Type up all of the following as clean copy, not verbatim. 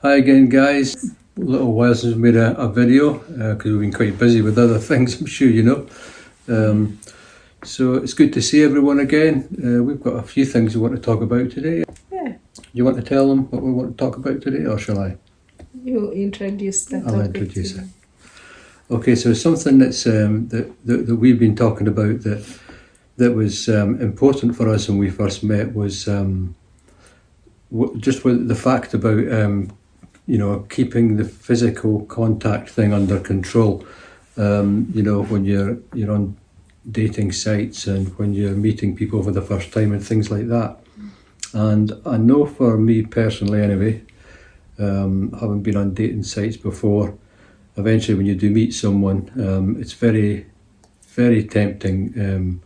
Hi again, guys. A little while since we made a video because we've been quite busy with other things, I'm sure you know. So it's good to see everyone again. We've got a few things we want to talk about today. Yeah, You want to tell them what we want to talk about today, or shall I? you introduce the I'll topic. introduce it. Okay, so something that's that we've been talking about that was important for us when we first met was just with the fact about keeping the physical contact thing under control. When you're on dating sites and when you're meeting people for the first time and things like that. And I know for me personally, anyway, having been on dating sites before, eventually when you do meet someone, it's very, very tempting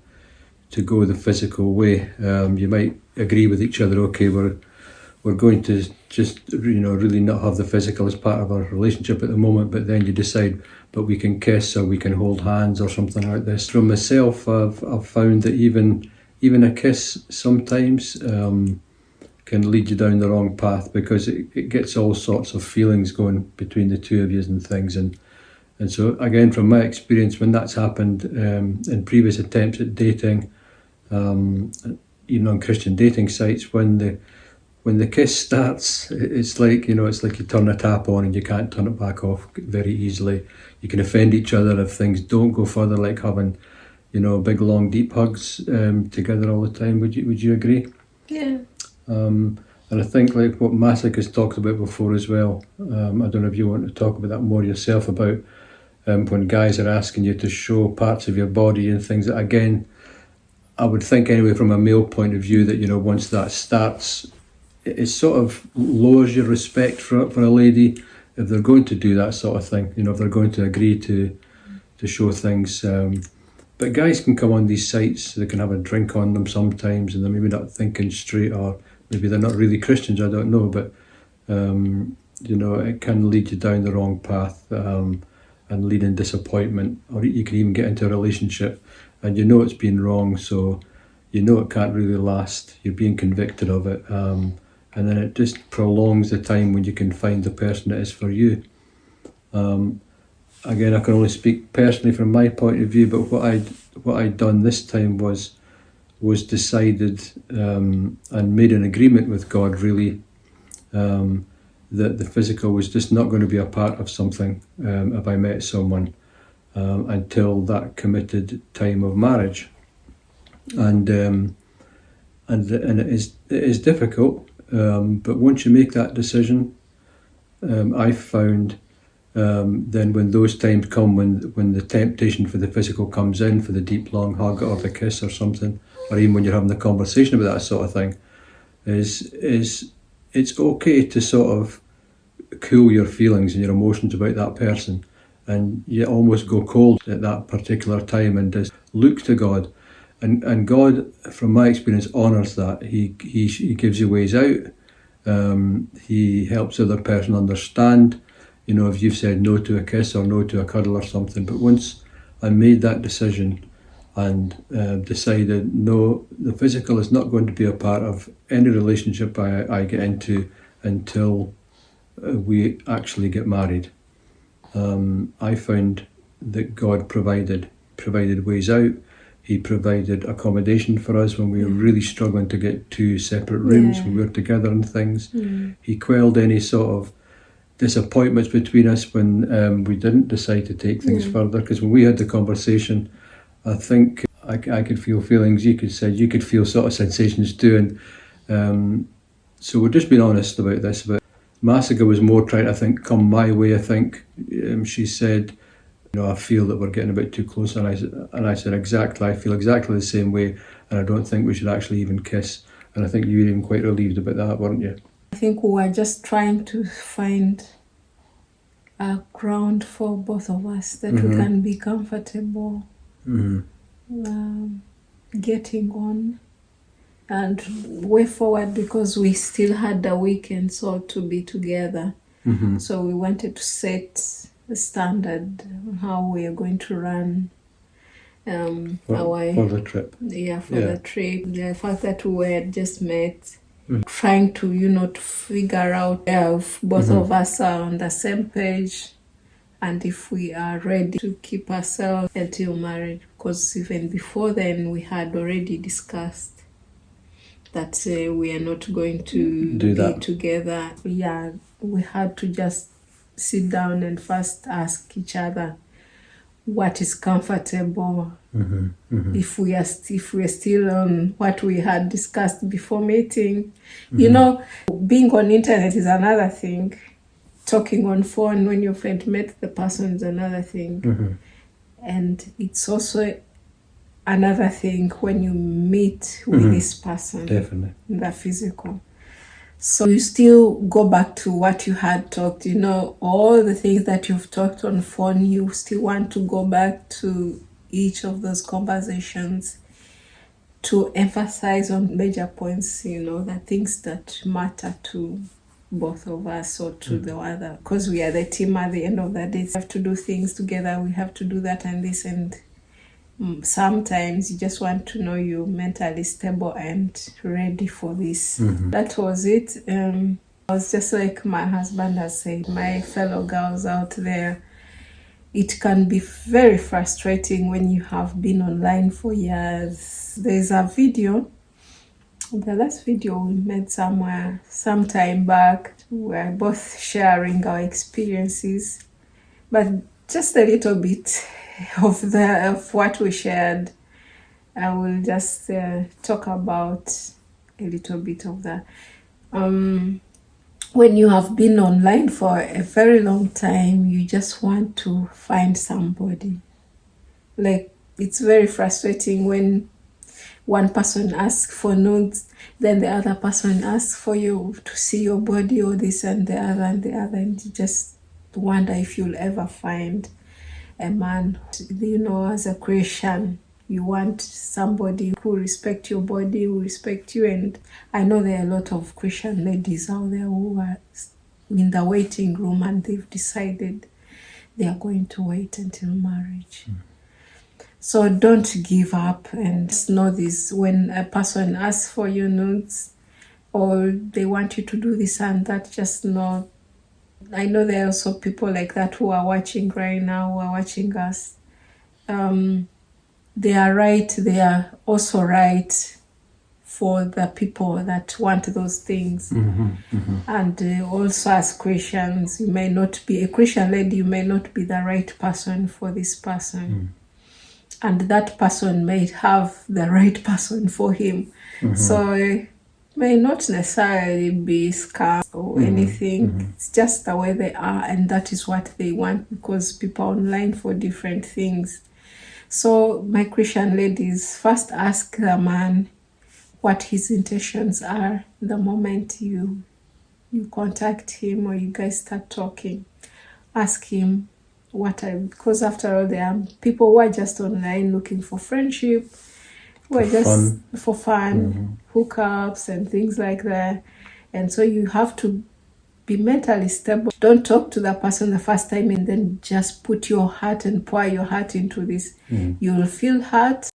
to go the physical way. You might agree with each other. Okay, we're going to just really not have the physical as part of our relationship at the moment, but then you decide, but we can kiss or we can hold hands or something like this. From myself, I've found that even a kiss sometimes can lead you down the wrong path because it gets all sorts of feelings going between the two of you and things. And so again, from my experience, when that's happened in previous attempts at dating, even on Christian dating sites, when the kiss starts, it's like you turn a tap on and you can't turn it back off very easily. You can offend each other if things don't go further, like having, big long deep hugs together all the time. Would you agree? Yeah. And I think like what Masik has talked about before as well. I don't know if you want to talk about that more yourself about when guys are asking you to show parts of your body and things. That again, I would think anyway from a male point of view that once that starts, it sort of lowers your respect for a lady if they're going to do that sort of thing. If they're going to agree to show things. But guys can come on these sites, they can have a drink on them sometimes, and they're maybe not thinking straight, or maybe they're not really Christians, I don't know, but it can lead you down the wrong path and lead in disappointment, or you can even get into a relationship and it's been wrong, so it can't really last, you're being convicted of it, and then it just prolongs the time when you can find the person that is for you. Again, I can only speak personally from my point of view, but what I'd done this time was decided and made an agreement with God, really, that the physical was just not going to be a part of something if I met someone until that committed time of marriage, and it is difficult, but once you make that decision, I've found then when those times come, when the temptation for the physical comes in, for the deep long hug or the kiss or something, or even when you're having a conversation about that sort of thing, is it's okay to sort of cool your feelings and your emotions about that person, and you almost go cold at that particular time and just look to God. And God, from my experience, honours that. He gives you ways out. He helps the other person understand, if you've said no to a kiss or no to a cuddle or something. But once I made that decision and decided, no, the physical is not going to be a part of any relationship I get into until we actually get married, I found that God provided ways out. He provided accommodation for us when we were really struggling to get two separate rooms when we were together and things. He quelled any sort of disappointments between us when we didn't decide to take things further, because when we had the conversation, I think I could feel feelings, you could feel sort of sensations too, and so we're just being honest about this. But Masika was more trying to, I think, come my way. I think she said, I feel that we're getting a bit too close, and I said exactly, I feel exactly the same way, and I don't think we should actually even kiss. And I think you were even quite relieved about that, weren't you? I think we were just trying to find a ground for both of us that we can be comfortable getting on and way forward, because we still had the weekend so to be together. So we wanted to set the standard on how we are going to run for the trip. The trip. The fact that we had just met trying to, to figure out if both of us are on the same page and if we are ready to keep ourselves until marriage. Because even before then, we had already discussed that we are not going to Do be that. together. Yeah, we had to just sit down and first ask each other what is comfortable. If we are still on what we had discussed before meeting. Being on internet is another thing. Talking on phone when you've met the person is another thing. And it's also another thing when you meet with this person. Definitely. In the physical. So you still go back to what you had talked, all the things that you've talked on phone, you still want to go back to each of those conversations to emphasize on major points, the things that matter to both of us or to the other. Because we are the team at the end of the day. We have to do things together. We have to do that and this, and sometimes you just want to know you're mentally stable and ready for this. That was it. I was just like my husband has said, my fellow girls out there, it can be very frustrating when you have been online for years. There's a video, the last video we made some time back, we're both sharing our experiences, but just a little bit of what we shared. I will just talk about a little bit of that. When you have been online for a very long time, you just want to find somebody. Like, it's very frustrating when one person asks for nudes, then the other person asks for you to see your body, or this and the other, and you just wonder if you'll ever find a man. As a Christian, you want somebody who respects your body, who respects you. And I know there are a lot of Christian ladies out there who are in the waiting room and they've decided they are going to wait until marriage. So don't give up, and know this: when a person asks for your nudes or they want you to do this and that, just know, I know there are also people like that who are watching right now, who are watching us. They are right. They are also right for the people that want those things. And also as Christians, you may not be a Christian lady, you may not be the right person for this person. And that person may have the right person for him. So it may not necessarily be scam or anything. It's just the way they are, and that is what they want, because people are online for different things. So my Christian ladies, first ask the man what his intentions are the moment you contact him or you guys start talking. Ask him because after all, there are people who are just online looking for friendship, who are just for fun, hookups and things like that. And so you have to be mentally stable. Don't talk to the person the first time and then just put your heart and pour your heart into this. You'll feel hurt,